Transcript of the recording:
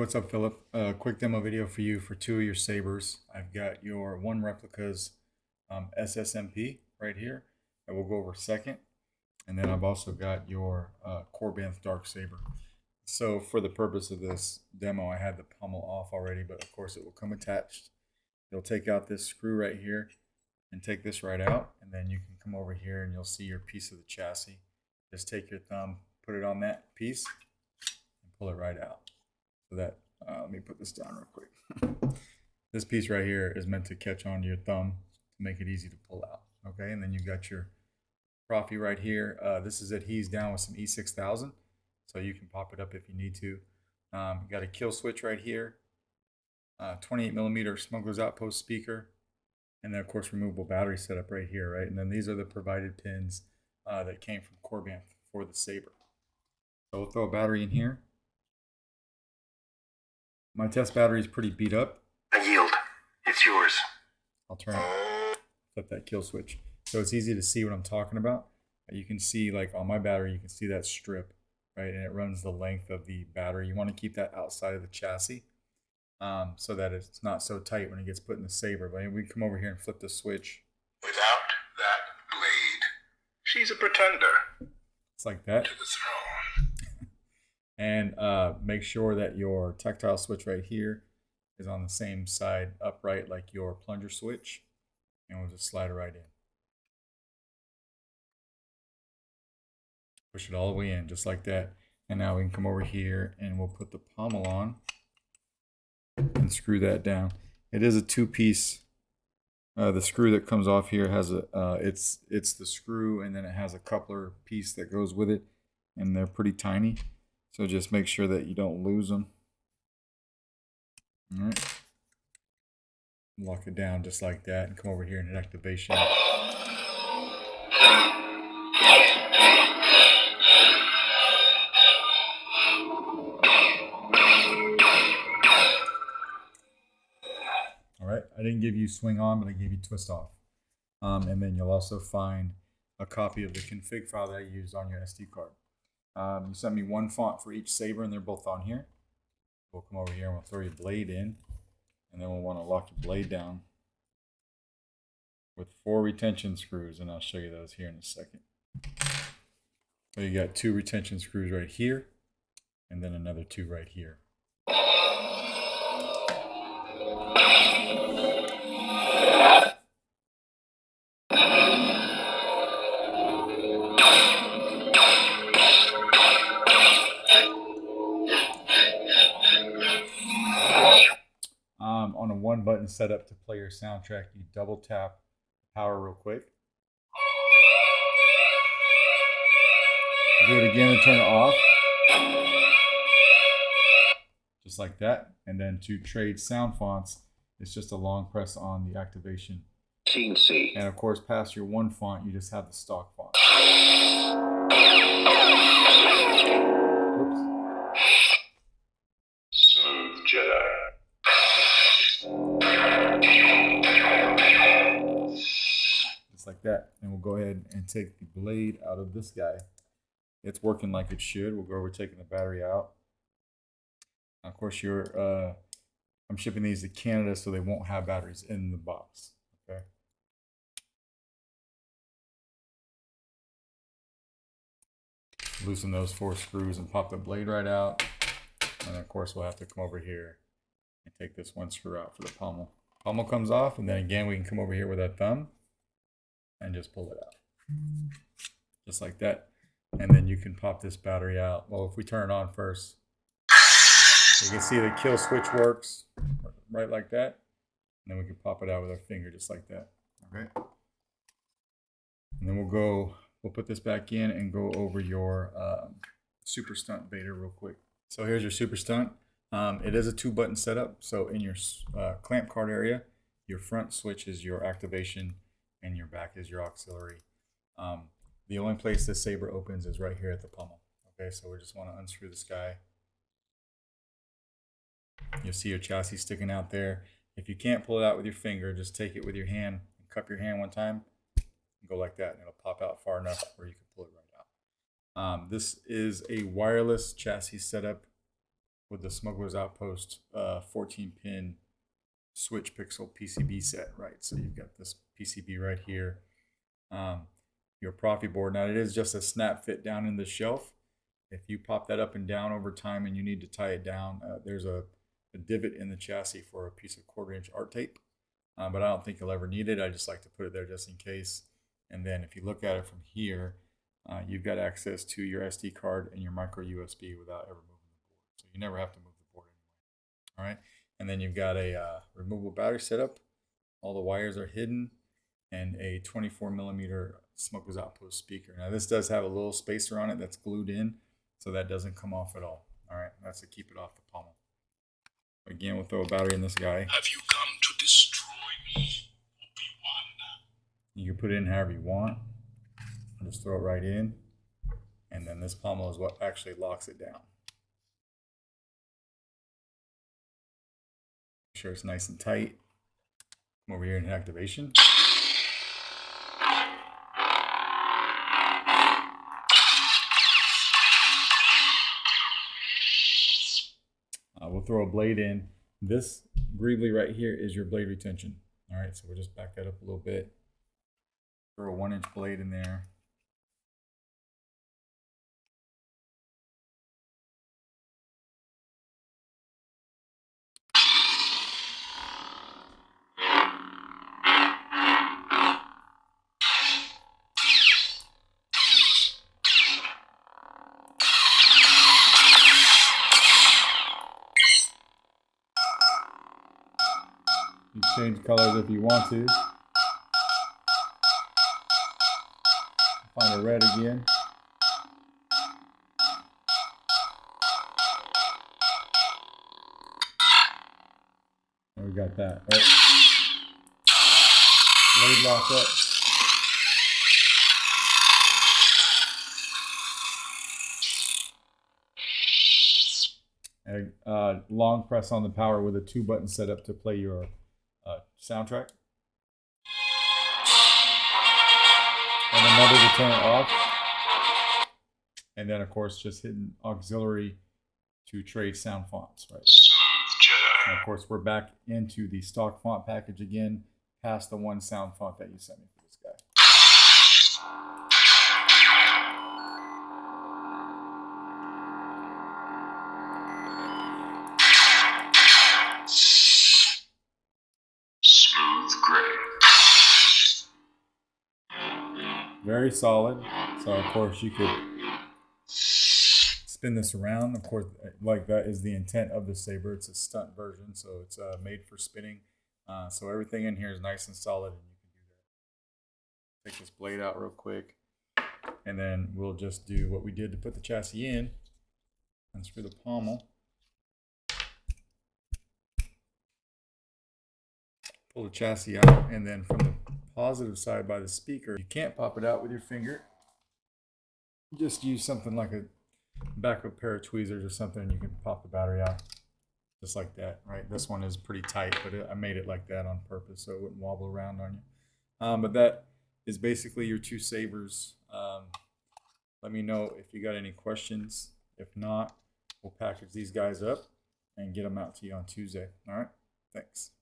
what's up, Phillip? Quick demo video for you for two of your sabers. I've got your one Replicas SSMP right here that we'll go over second. And then I've also got your Korbanth Darksaber. So for the purpose of this demo, I had the pommel off already, but of course it will come attached. You'll take out this screw right here and take this right out. And then you can come over here and you'll see your piece of the chassis. Just take your thumb, put it on that piece, and pull it right out. So that, let me put this down real quick. This piece right here is meant to catch onto your thumb to make it easy to pull out. Okay, and then you've got your Proffie right here. This is adhesed down with some E6000, so you can pop it up if you need to. You got a kill switch right here, 28mm smuggler's outpost speaker, and then of course removable battery setup right here, right? And then these are the provided pins that came from Korbanth for the saber. So we'll throw a battery in here. My test battery is pretty beat up. I yield. It's yours. I'll turn it, flip that kill switch. So it's easy to see what I'm talking about. You can see, like on my battery, you can see that strip, right? And it runs the length of the battery. You want to keep that outside of the chassis so that it's not so tight when it gets put in the saber. But we come over here and flip the switch. Without that blade, she's a pretender. It's like that. To the throne. And make sure that your tactile switch right here is on the same side upright like your plunger switch. And we'll just slide it right in. Push it all the way in, just like that. And now we can come over here and we'll put the pommel on and screw that down. It is a two-piece. The screw that comes off here has a, it's the screw, and then it has a coupler piece that goes with it, and they're pretty tiny. So just make sure that you don't lose them. All right. Lock it down just like that, and come over here and hit activation. All right, I didn't give you swing on, but I gave you twist off. And then you'll also find a copy of the config file that I used on your SD card. You sent me one font for each saber, and they're both on here. We'll come over here and we'll throw your blade in, and then we'll want to lock your blade down with 4 retention screws, and I'll show you those here in a second. So you got 2 retention screws right here, and then another 2 right here. On a 1-button setup to play your soundtrack, you double tap power real quick. Do it again and turn it off. Just like that. And then to trade sound fonts, it's just a long press on the activation. C. And of course, past your one font, you just have the stock font. Oops. Smooth Jedi. Just like that. And we'll go ahead and take the blade out of this guy. It's working like it should. We'll go over taking the battery out. Of course, I'm shipping these to Canada, so they won't have batteries in the box. Okay. Loosen those 4 screws and pop the blade right out. And then of course, we'll have to come over here and take this 1 screw out for the pommel. Pommel comes off, and then again, we can come over here with that thumb and just pull it out. Just like that. And then you can pop this battery out. Well, if we turn it on first, you can see the kill switch works right like that. And then we can pop it out with our finger just like that. Okay. And then we'll put this back in and go over your super stunt Vader real quick. So here's your super stunt. It is a 2-button setup. So in your clamp card area, your front switch is your activation and your back is your auxiliary. The only place this saber opens is right here at the pommel. Okay, so we just want to unscrew this guy. You'll see your chassis sticking out there. If you can't pull it out with your finger, just take it with your hand and cup your hand one time and go like that, and it'll pop out far enough where you can pull it right out. This is a wireless chassis setup. with the Smuggler's Outpost 14-pin switch pixel PCB set, right? So you've got this PCB right here, your Proffie board. Now it is just a snap fit down in the shelf. If you pop that up and down over time and you need to tie it down, there's a divot in the chassis for a piece of 1/4-inch art tape, but I don't think you'll ever need it. I just like to put it there just in case. And then if you look at it from here, you've got access to your SD card and your micro USB without ever moving the board. So you never have to move the board anyway. All right. And then you've got a removable battery setup. All the wires are hidden, and a 24mm Smuggler's Outpost speaker. Now this does have a little spacer on it that's glued in, so that doesn't come off at all. All right. That's to keep it off the pommel. Again, we'll throw a battery in this guy. Have you come to destroy me, Obi-Wan? You can put it in however you want. Just throw it right in. And then this pommel is what actually locks it down. Make sure it's nice and tight. Come over here in activation. We'll throw a blade in. This greebly right here is your blade retention. All right, so we'll just back that up a little bit. Throw a 1-inch blade in there. You change colors if you want to. Find a red again. And we got that, right? Blade lock up. And long press on the power with a 2-button setup to play your soundtrack. And another to turn it off. And then, of course, just hitting auxiliary to trade sound fonts, right? Jedi. And of course, we're back into the stock font package again, past the one sound font that you sent me for this guy. Smooth gray. Very solid. So, of course, you could spin this around. Of course, like that is the intent of the saber. It's a stunt version, so it's made for spinning. So everything in here is nice and solid, and you can do that. Take this blade out real quick, and then we'll just do what we did to put the chassis in. Unscrew the pommel. Pull the chassis out, and then from the positive side by the speaker, you can't pop it out with your finger. Just use something like a backup pair of tweezers or something, and you can pop the battery out just like that, right? This one is pretty tight, but I made it like that on purpose so it wouldn't wobble around on you. But that is basically your 2 sabers. Let me know if you got any questions. If not, we'll package these guys up and get them out to you on Tuesday. All right, thanks.